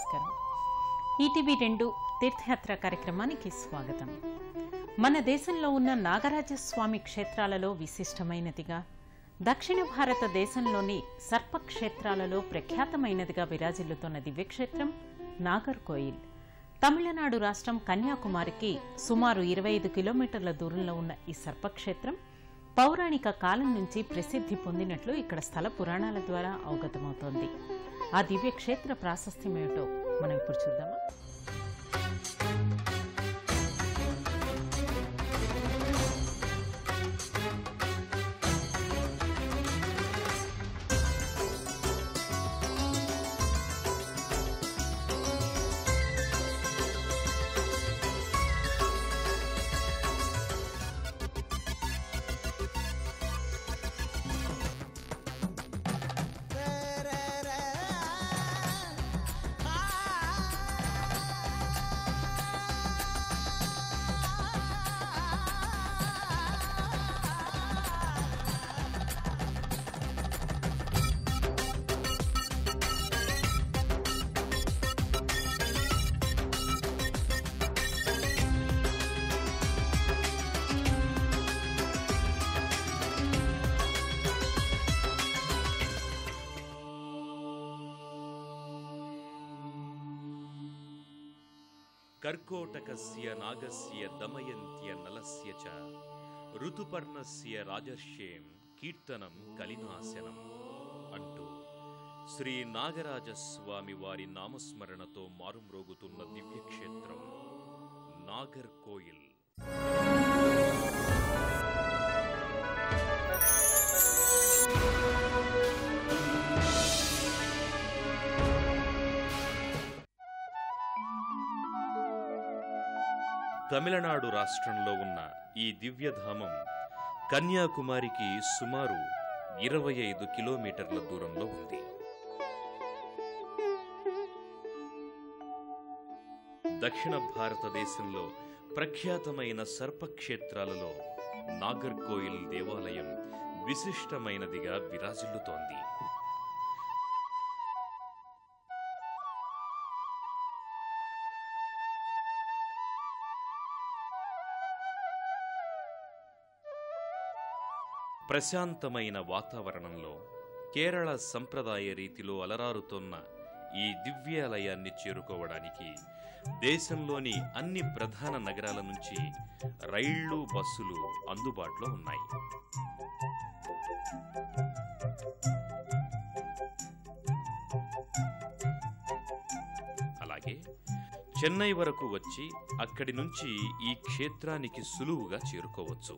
నమస్కారం. ఈటీవీ2 తీర్థయాత్ర కార్యక్రమానికి స్వాగతం. మన దేశంలో ఉన్న నాగరాజస్వామి క్షేత్రాలలో విశిష్టమైనదిగా, దక్షిణ భారతదేశంలోని సర్పక్షేత్రాలలో ప్రఖ్యాతమైనదిగా విరాజిల్లుతున్న దివ్యక్షేత్రం నాగర్కోయిల్. తమిళనాడు రాష్ట్రం కన్యాకుమారికి సుమారు 25 కిలోమీటర్ల దూరంలో ఉన్న ఈ సర్పక్షేత్రం పౌరాణిక కాలం నుంచి ప్రసిద్ధి పొందినట్లు ఇక్కడ స్థల పురాణాల ద్వారా అవగతమవుతోంది. ఆ దివ్యక్షేత్ర ప్రాశస్త్యమేమిటో మనం ఇప్పుడు చూద్దామా? कर्कोटकस्य नागस्य दमयन्त्य नलस्य च ऋतुपर्णस्य राजर्षें कीर्तनं कलिनाशनम् अंटू श्री नागराजस्वामी वारी नामस्मरणतो मारुम्रोगुतुन्न दिव्यक्षेत्रं नागर्कोइल. తమిళనాడు రాష్ట్రంలో ఉన్న ఈ దివ్యధామం కన్యాకుమారికి సుమారు 25 కిలోమీటర్ల దూరంలో ఉంది. దక్షిణ భారతదేశంలో ప్రఖ్యాతమైన సర్పక్షేత్రాలలో నాగర్కోయిల్ దేవాలయం విశిష్టమైనదిగా విరాజిల్లుతోంది. ప్రశాంతమైన వాతావరణంలో కేరళ సంప్రదాయ రీతిలో అలరారుతోన్న ఈ దివ్యాలయాన్ని చేరుకోవడానికి దేశంలోని అన్ని ప్రధాన నగరాల నుంచి రైళ్లు, బస్సులు అందుబాటులో ఉన్నాయి. అలాగే చెన్నై వరకు వచ్చి అక్కడి నుంచి ఈ క్షేత్రానికి సులువుగా చేరుకోవచ్చు.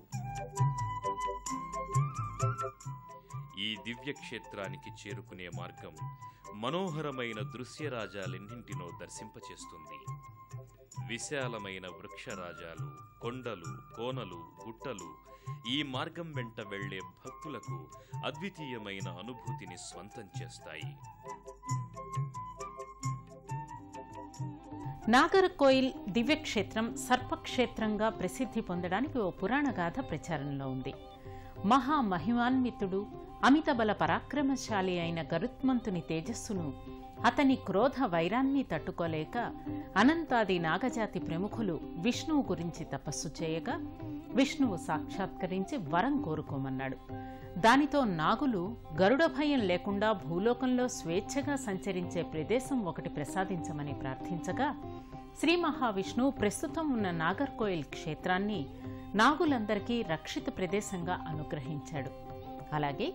ఈ దివ్యక్షేత్రానికి చేరుకునే మార్గం మనోహరమైన దృశ్యరాజాలెన్నింటినో దర్శింపచేస్తుంది. విశాలమైన వృక్షరాజాలు, కొండలు, కోనలు, గుట్టలు ఈ మార్గం వెంట వెళ్లే భక్తులకు అద్వితీయమైన అనుభూతిని స్వంతం చేస్తాయి. నాగర్కోయిల్ దివ్యక్షేత్రం సర్పక్షేత్రంగా ప్రసిద్ధి పొందడానికి ఓ పురాణ గాథ ప్రచారంలో ఉంది. మహామహిమాన్వితుడు, అమితబల పరాక్రమశాలి అయిన గరుత్మంతుని తేజస్సును, అతని క్రోధ వైరాన్ని తట్టుకోలేక అనంతాది నాగజాతి ప్రముఖులు విష్ణువు గురించి తపస్సు చేయగా విష్ణువు సాక్షాత్కరించి వరం కోరుకోమన్నాడు. దానితో నాగులు గరుడ భయం లేకుండా భూలోకంలో స్వేచ్ఛగా సంచరించే ప్రదేశం ఒకటి ప్రసాదించమని ప్రార్థించగా శ్రీ మహావిష్ణువు ప్రస్తుతం ఉన్న నాగర్కోయిల్ క్షేత్రాన్ని నాగులందరికీ రక్షిత ప్రదేశంగా అనుగ్రహించాడు. అలాగే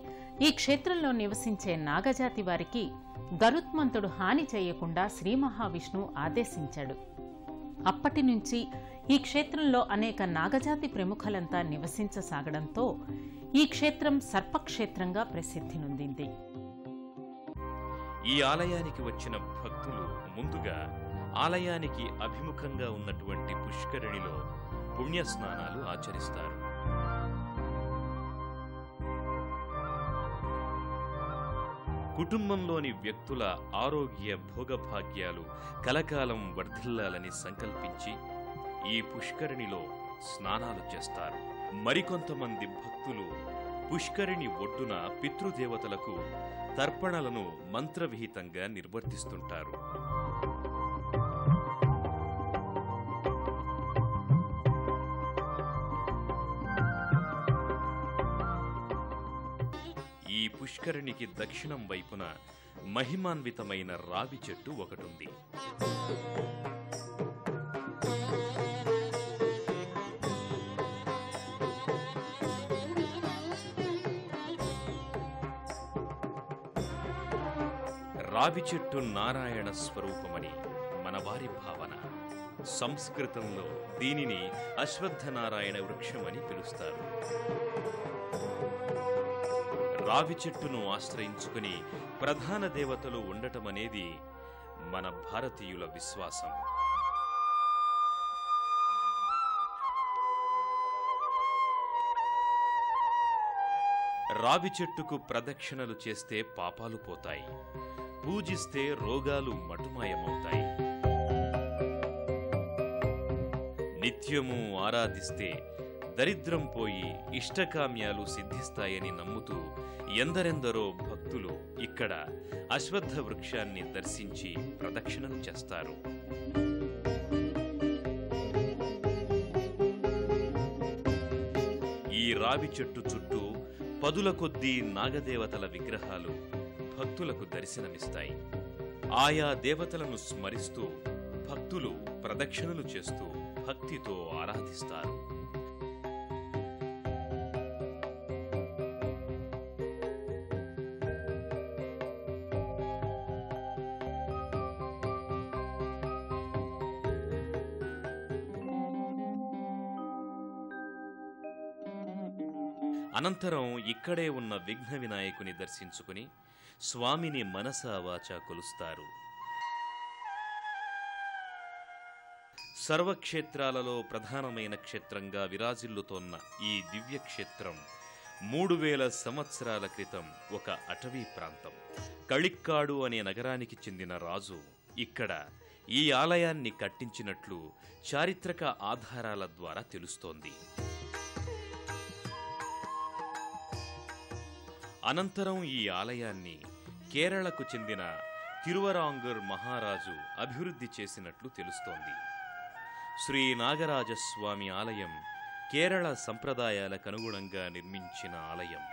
ఈ క్షేత్రంలో నివసించే నాగజాతి వారికి గరుత్మంతుడు హాని చేయకుండా శ్రీ మహావిష్ణువు ఆదేశించాడు. అప్పటి నుంచి ఈ క్షేత్రంలో అనేక నాగజాతి ప్రముఖులంతా నివసించసాగడంతో ఈ క్షేత్రం సర్పక్షేత్రంగా ప్రసిద్ధి నొందింది. ఈ ఆలయానికి వచ్చిన భక్తులు ముందుగా ఆలయానికి అభిముఖంగా ఉన్నటువంటి పుష్కరిణిలో పుణ్యస్నానాలు ఆచరిస్తారు. కుటుంబంలోని వ్యక్తుల ఆరోగ్య భోగభాగ్యాలు కలకాలం వర్ధిల్లాలని సంకల్పించి ఈ పుష్కరిణిలో స్నానాలు చేస్తారు. మరికొంతమంది భక్తులు పుష్కరిణి ఒడ్డున పితృదేవతలకు తర్పణలను మంత్రవిహితంగా నిర్వర్తిస్తుంటారు. ఈ పుష్కరిణికి దక్షిణం వైపున మహిమాన్వితమైన రావి చెట్టు ఒకటుంది. రావి చెట్టు నారాయణ స్వరూపమని మనవారి భావన. సంస్కృతంలో దీనిని అశ్వత్థనారాయణ వృక్షమని పిలుస్తారు. రావి చెట్టును ఆశ్రయించుకుని ప్రధాన దేవతలు ఉండటమనేది మన భారతీయుల విశ్వాసం. రావి చెట్టుకు ప్రదక్షిణలు చేస్తే పాపాలు పోతాయి, పూజిస్తే రోగాలు మటుమాయమవుతాయి. నిత్యము ఆరాధిస్తే దరిద్రం పోయి ఇష్టకామ్యాలు సిద్ధిస్తాయని నమ్ముతూ ఎందరెందరో భక్తులు ఇక్కడ అశ్వత్థ వృక్షాన్ని దర్శించి ప్రదక్షిణలు చేస్తారు. ఈ రావి చెట్టు చుట్టూ పదుల కొద్దీ నాగదేవతల విగ్రహాలు భక్తులకు దర్శనమిస్తాయి. ఆయా దేవతలను స్మరిస్తూ భక్తులు ప్రదక్షిణలు చేస్తూ భక్తితో ఆరాధిస్తారు. అనంతరం ఇక్కడే ఉన్న విఘ్న వినాయకుని దర్శించుకుని స్వామిని మనసా వాచా కొలుస్తారు. సర్వక్షేత్రాలలో ప్రధానమైన క్షేత్రంగా విరాజిల్లుతోన్న ఈ దివ్యక్షేత్రం 3000 సంవత్సరాల క్రితం ఒక అటవీ ప్రాంతం. కళిక్కాడు అనే నగరానికి చెందిన రాజు ఇక్కడ ఈ ఆలయాన్ని కట్టించినట్లు చారిత్రక ఆధారాల ద్వారా తెలుస్తోంది. అనంతరం ఈ ఆలయాన్ని కేరళకు చెందిన తిరువరాంగూర్ మహారాజు అభివృద్ధి చేసినట్లు తెలుస్తోంది. శ్రీ నాగరాజస్వామి ఆలయం కేరళ సంప్రదాయాలకు అనుగుణంగా నిర్మించిన ఆలయం.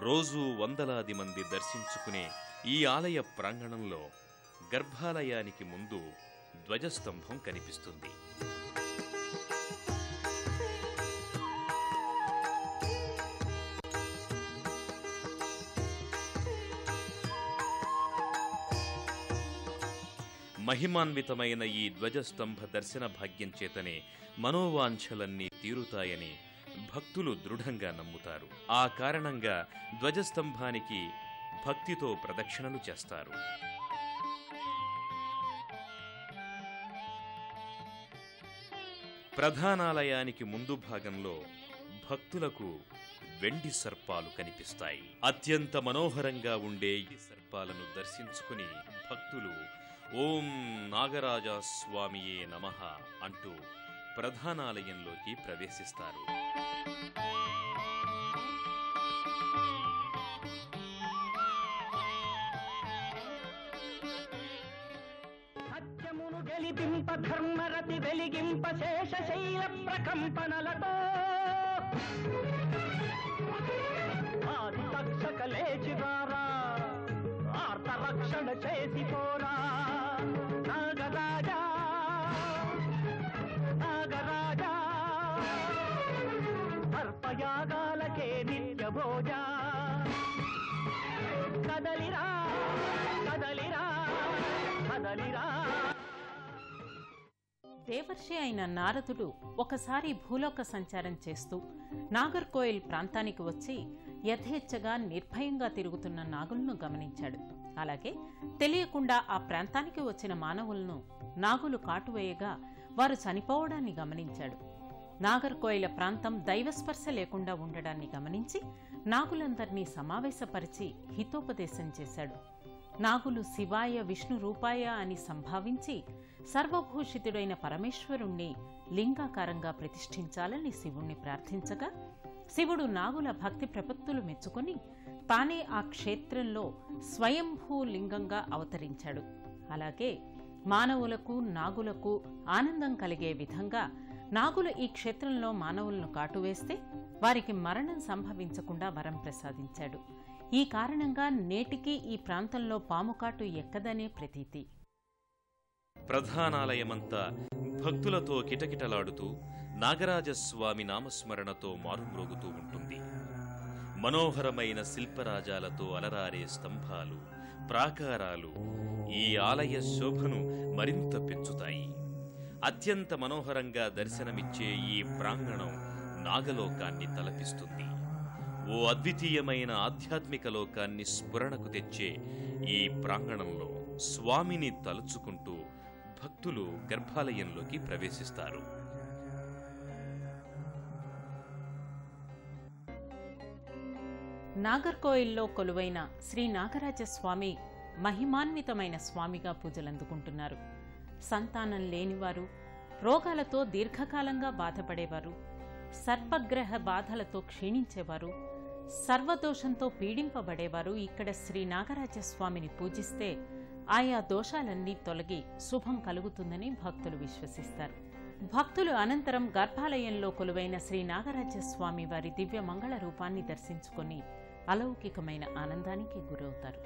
రోజూ వందలాది మంది దర్శించుకునే ఈ ఆలయ ప్రాంగణంలో గర్భాలయానికి ముందు ధ్వజస్తంభం కనిపిస్తుంది. మహిమాన్వితమైన ఈ ధ్వజస్తంభ దర్శన భాగ్యం చేతనే మనోవాంఛలన్నీ తీరుతాయని భక్తులు దృఢంగా నమ్ముతారు. ఆ కారణంగా ధ్వజస్తంభానికి భక్తితో ప్రదక్షిణలు చేస్తారు. ప్రధానాలయానికి ముందు భాగంలో భక్తులకు వెండి సర్పాలు కనిపిస్తాయి. అత్యంత మనోహరంగా ఉండే ఈ సర్పాలను దర్శించుకుని భక్తులు ఓం నాగరాజ స్వామియే నమః అంటూ ప్రధానాలయంలోకి ప్రవేశిస్తారు. సత్యమును గెలిపింప ధర్మరతి వెలిగింప శేషశైల ప్రకంపనలతో ఆది తక్షక లేచిరారా ఆర్త రక్షణ చేసిపోరా నాగరాజా నాగరాజా సర్పయాగాలకే నిత్య భోజా కదలిరా కదలిరా కదలిరా. దేవర్షి అయిన నారదుడు ఒకసారి భూలోక సంచారం చేస్తూ నాగర్కోయిల్ ప్రాంతానికి వచ్చి యథేచ్ఛగా నిర్భయంగా తిరుగుతున్న నాగులను గమనించాడు. అలాగే తెలియకుండా ఆ ప్రాంతానికి వచ్చిన మానవులను నాగులు కాటువేయగా వారు చనిపోవడాన్ని గమనించాడు. నాగర్కోయిల ప్రాంతం దైవస్పర్శ లేకుండా ఉండడాన్ని గమనించి నాగులందరినీ సమావేశపరిచి హితోపదేశం చేశాడు. నాగులు శివాయ విష్ణు రూపాయ అని సంభావించి సర్వభూషితుడైన పరమేశ్వరుణ్ణి లింగాకారంగా ప్రతిష్ఠించాలని శివుణ్ణి ప్రార్థించగా శివుడు నాగుల భక్తి ప్రపత్తులు మెచ్చుకొని తానే ఆ క్షేత్రంలో స్వయంభూ లింగంగా అవతరించాడు. అలాగే మానవులకు నాగులకు ఆనందం కలిగే విధంగా నాగులు ఈ క్షేత్రంలో మానవులను కాటువేస్తే వారికి మరణం సంభవించకుండా వరం ప్రసాదించాడు. ఈ కారణంగా నేటికీ ఈ ప్రాంతంలో పాముకాటు ఎక్కదనే ప్రతీతి. ప్రధానాలయమంతా భక్తులతో కిటకిటలాడుతూ నాగరాజస్వామి నామస్మరణతో మారుమ్రోగుతూ ఉంటుంది. మనోహరమైన శిల్పరాజాలతో అలరారే స్తంభాలు, ప్రాకారాలు ఈ ఆలయ శోభను మరింత పెంచుతాయి. అత్యంత మనోహరంగా దర్శనమిచ్చే ఈ ప్రాంగణం నాగలోకాన్ని తలపిస్తుంది. ఓ అద్వితీయమైన ఆధ్యాత్మిక లోకాన్ని స్ఫురణకు తెచ్చే ఈ ప్రాంగణంలో స్వామిని తలుచుకుంటూ భక్తులు గర్భాలయంలోకి ప్రవేశిస్తారు. నాగర్కోయిల్లో కొలువైన శ్రీ నాగరాజస్వామి మహిమాన్వితమైన స్వామిగా పూజలందుకుంటున్నారు. సంతానం లేనివారు, రోగాలతో దీర్ఘకాలంగా బాధపడేవారు, సర్పగ్రహ బాధలతో క్షీణించేవారు, సర్వదోషంతో పీడింపబడేవారు ఇక్కడ శ్రీ నాగరాజస్వామిని పూజిస్తే ఆయా దోషాలన్నీ తొలగి శుభం కలుగుతుందని భక్తులు విశ్వసిస్తారు. భక్తులు అనంతరం గర్భాలయంలో కొలువైన శ్రీ నాగరాజస్వామి వారి దివ్య మంగళ రూపాన్ని దర్శించుకొని అలౌకికమైన ఆనందానికి గురవుతారు.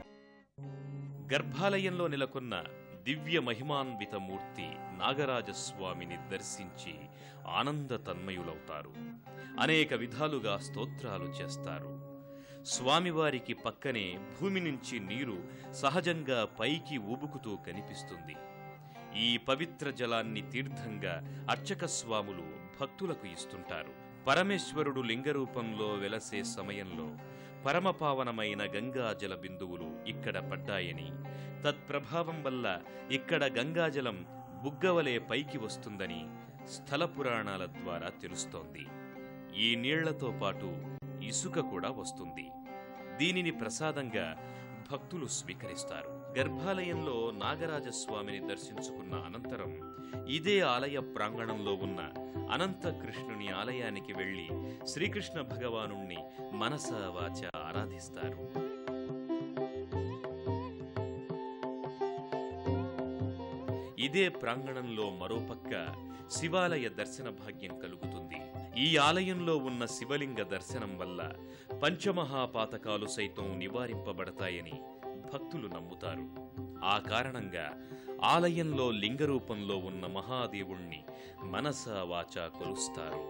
గర్భాలయంలో నెలకొన్న దివ్య మహిమాన్విత మూర్తి నాగరాజస్వామిని దర్శించి ఆనంద తన్మయులవుతారు. అనేక విధాలుగా స్తోత్రాలు చేస్తారు. స్వామివారికి పక్కనే భూమి నుంచి నీరు సహజంగా పైకి ఊబుకుతూ కనిపిస్తుంది. ఈ పవిత్ర జలాన్ని తీర్థంగా అర్చక స్వాములు భక్తులకు ఇస్తుంటారు. పరమేశ్వరుడు లింగరూపంలో వెలసే సమయంలో పరమపావనమైన గంగాజల బిందువులు ఇక్కడ పడ్డాయని, తత్ప్రభావం వల్ల ఇక్కడ గంగాజలం బుగ్గవలే పైకి వస్తుందని స్థల పురాణాల ద్వారా తెలుస్తోంది. ఈ నీళ్లతో పాటు ఇసుక కూడా వస్తుంది. దీనిని ప్రసాదంగా భక్తులు స్వీకరిస్తారు. గర్భాలయంలో నాగరాజస్వామిని దర్శించుకున్న అనంతరం ఇదే ఆలయ ప్రాంగణంలో ఉన్న అనంతకృష్ణుని ఆలయానికి వెళ్లి శ్రీకృష్ణ భగవానుణ్ణి మనసా వాచ ఆరాధిస్తారు. ఇదే ప్రాంగణంలో మరోపక్క శివాలయ దర్శన భాగ్యం కలుగుతుంది. ఈ ఆలయంలో ఉన్న శివలింగ దర్శనం వల్ల పంచమహాపాతకాలు సైతం నివారింపబడతాయని భక్తులు నమ్ముతారు. ఆ కారణంగా ఆలయంలో లింగరూపంలో ఉన్న మహాదేవుణ్ణి మనసా వాచా కొలుస్తారు.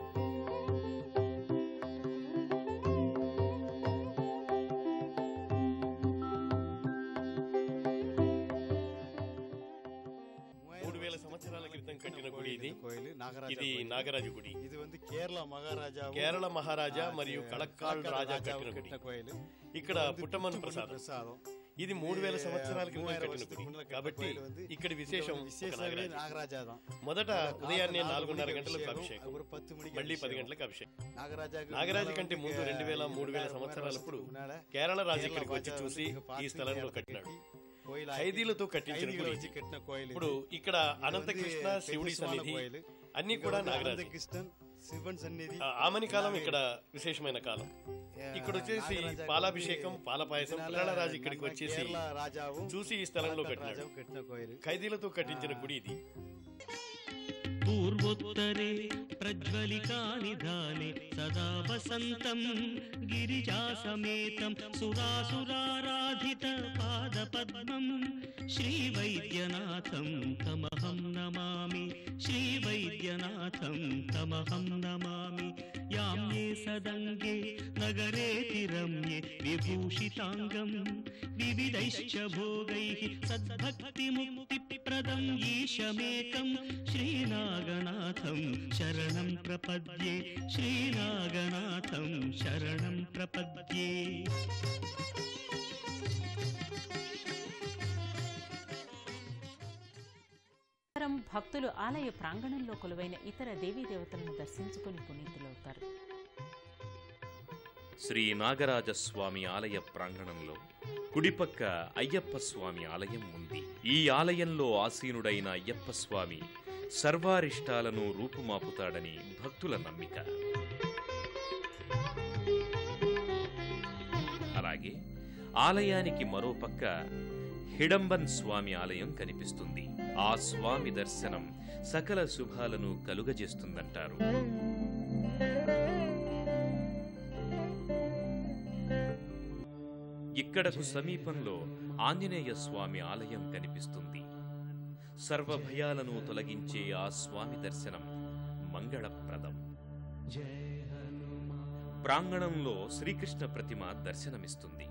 ఇది నాగరాజు గుడి. ఇది కేరళ మహారాజా మరియు కళక్కాల్ రాజా కట్టిన గుడి. ఇక్కడ పుట్టమన్ను ప్రసాదం. ఇది 3000 సంవత్సరాల క్రితం కట్టిన గుడి కాబట్టి ఇక్కడ విశేషం నాగరాజాదం. మొదట ఉదయాన్నే 4:30 గంటలకు అభిషేకం, మళ్ళీ 10 గంటలకు అభిషేకం. నాగరాజు కంటే ముందు 2000-3000 సంవత్సరాలప్పుడు కేరళ రాజు ఇక్కడికి వచ్చి చూసి ఈ స్థలంలో కట్టినాడు. ఖైదీలతో కట్టించిన గుడి. ఇప్పుడు ఇక్కడ అనంతకృష్ణ శివుడి సన్నిధి అన్ని కూడా నాగరాజు. ఆమని కాలం ఇక్కడ విశేషమైన కాలం. ఇక్కడ వచ్చేసి పాలాభిషేకం, పాలపాయసం. కేరళరాజు ఇక్కడికి వచ్చేసి చూసి ఈ స్థలంలో కట్టినాడు. ఖైదీలతో కట్టించిన గుడి ఇది. పూర్వోత్తరే ప్రజ్వలికా నిధానే సదా వసంతం గిరిజా సమేతం సురాసురారాధిత పాద పద్మం శ్రీ వైద్యనాథం తమహం నమామి, శ్రీ వైద్యనాథం తమహం నమామి. యామ్యే సదంగే నగరేతి రమ్యే విభూషితాంగం వివిధైశ్చ భోగైః సద్భక్తి ముక్తి ప్రదం ఈశమేకం శ్రీనాగనాథం శరణం ప్రపద్యే, శ్రీనాగనాథం శరణం ప్రపద్యే. భక్తులు ఆలయ ప్రాంగణంలో కొలువైన ఇతర దేవీదేవతలను దర్శించుకుని పునీతులవుతారు. శ్రీ నాగరాజస్వామి ఆలయ ప్రాంగణంలో కుడిపక్క అయ్యప్ప స్వామి ఆలయం ఉంది. ఈ ఆలయంలో ఆసీనుడైన అయ్యప్ప స్వామి సర్వారిష్టాలను రూపుమాపుతాడని భక్తుల నమ్మిక. అలాగే ఆలయానికి మరోపక్క హిడంబన్ స్వామి ఆలయం కనిపిస్తుంది. ఆ స్వామి దర్శనం సకల శుభాలను కలుగజేస్తుందంటారు. ఇక్కడకు సమీపంలో ఆంజనేయ స్వామి ఆలయం కనిపిస్తుంది. సర్వభయాలను తొలగించే ఆ స్వామి దర్శనం మంగళప్రదం. ప్రాంగణంలో శ్రీకృష్ణ ప్రతిమ దర్శనమిస్తుంది.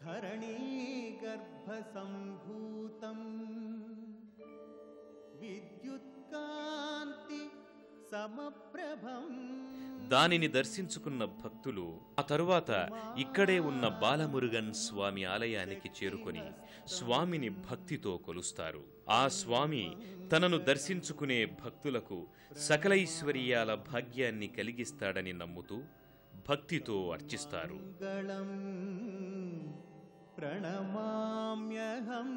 ధరణీ గర్భ సంభూతం విద్యుత్కాంతి సమప్రభం. దానిని దర్శించుకున్న భక్తులు ఆ తరువాత ఇక్కడే ఉన్న బాలమురుగన్ స్వామి ఆలయానికి చేరుకొని స్వామిని భక్తితో కొలుస్తారు. ఆ స్వామి తనను దర్శించుకునే భక్తులకు సకలైశ్వర్యాల భాగ్యాన్ని కలిగిస్తాడని నమ్ముతూ భక్తితో అర్చిస్తారు. ప్రణమామ్యహం.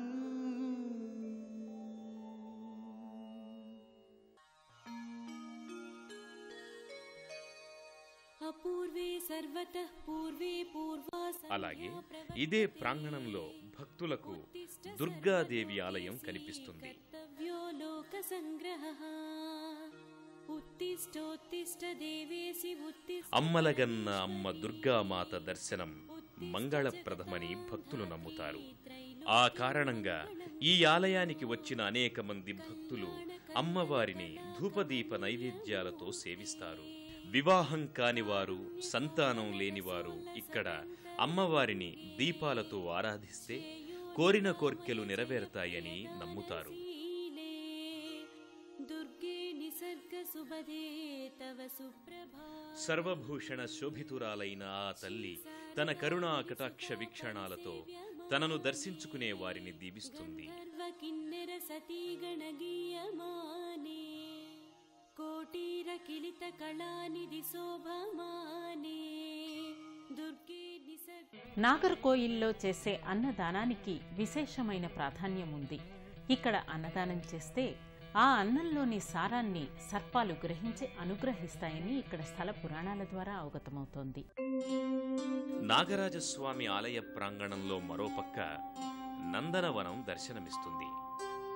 అలాగే ఇదే ప్రాంగణంలో భక్తులకు దుర్గాదేవి ఆలయం కనిపిస్తుంది. అమ్మలగన్న అమ్మ దుర్గామాత దర్శనం మంగళప్రదమని భక్తులు నమ్ముతారు. ఆ కారణంగా ఈ ఆలయానికి వచ్చిన అనేక మంది భక్తులు అమ్మవారిని ధూపదీప నైవేద్యాలతో సేవిస్తారు. వివాహం కానివారు, సంతానం లేనివారు ఇక్కడ అమ్మవారిని దీపాలతో ఆరాధిస్తే కోరిన కోర్కెలు నెరవేరుతాయని నమ్ముతారు. సర్వభూషణ శోభితురాలైన ఆ తల్లి తన కరుణా కటాక్ష వీక్షణాలతో తనను దర్శించుకునే వారిని దీవిస్తుంది. నాగర్కోయిల్లో చేసే అన్నదానానికి విశేషమైన ప్రాధాన్యం ఉంది. ఇక్కడ అన్నదానం చేస్తే ఆ అన్నంలోని సారాన్ని సర్పాలు గ్రహించి అనుగ్రహిస్తాయని ఇక్కడ స్థల పురాణాల ద్వారా అవగతమవుతోంది. నాగరాజస్వామి ఆలయ ప్రాంగణంలో మరోపక్క నందనవనం దర్శనమిస్తుంది.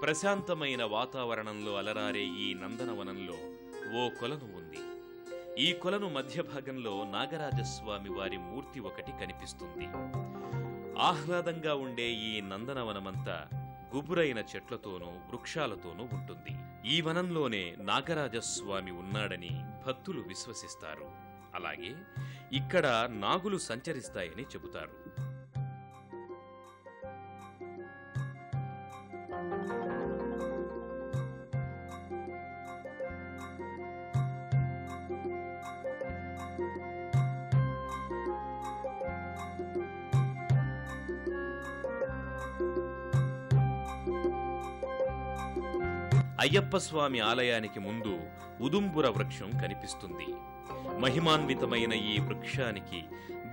ప్రశాంతమైన వాతావరణంలో అలరారే ఈ నందనవనంలో ఓ కొలను ఉంది. ఈ కొలను మధ్య భాగంలో నాగరాజస్వామి వారి మూర్తి ఒకటి కనిపిస్తుంది. ఆహ్లాదంగా ఉండే ఈ నందనవనమంతా గుబురైన చెట్లతోనూ వృక్షాలతోనూ ఉంటుంది. ఈ వనంలోనే నాగరాజస్వామి ఉన్నాడని భక్తులు విశ్వసిస్తారు. అలాగే ఇక్కడ నాగులు సంచరిస్తాయని చెబుతారు. అయ్యప్ప స్వామి ఆలయానికి ముందు ఉదుంబుర వృక్షం కనిపిస్తుంది. మహిమాన్వితమైన ఈ వృక్షానికి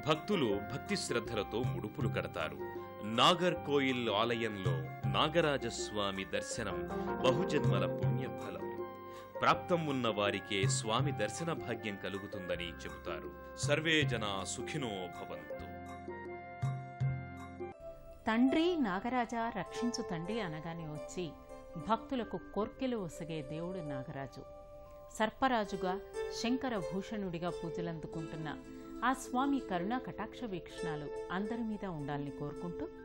భక్తులు భక్తి శ్రద్ధలతో ముడుపులు కడతారు. నాగర్కోయిల్ ఆలయంలో నాగరాజస్వామి దర్శనం బహుజన్మల పుణ్యఫలం. ప్రాప్తం ఉన్న వారికే స్వామి దర్శన భాగ్యం కలుగుతుందని చెబుతారు. సర్వే జనా సుఖినో భవంతు. తండ్రి నాగరాజా రక్షించు తండ్రి అనగానే వచ్చి భక్తులకు కోర్కెలు ఒసగే దేవుడు నాగరాజు. సర్పరాజుగా శంకర భూషణుడిగా పూజలందుకుంటున్న ఆ స్వామి కరుణా కటాక్ష వీక్షణాలు అందరి మీద ఉండాలని కోరుకుంటూ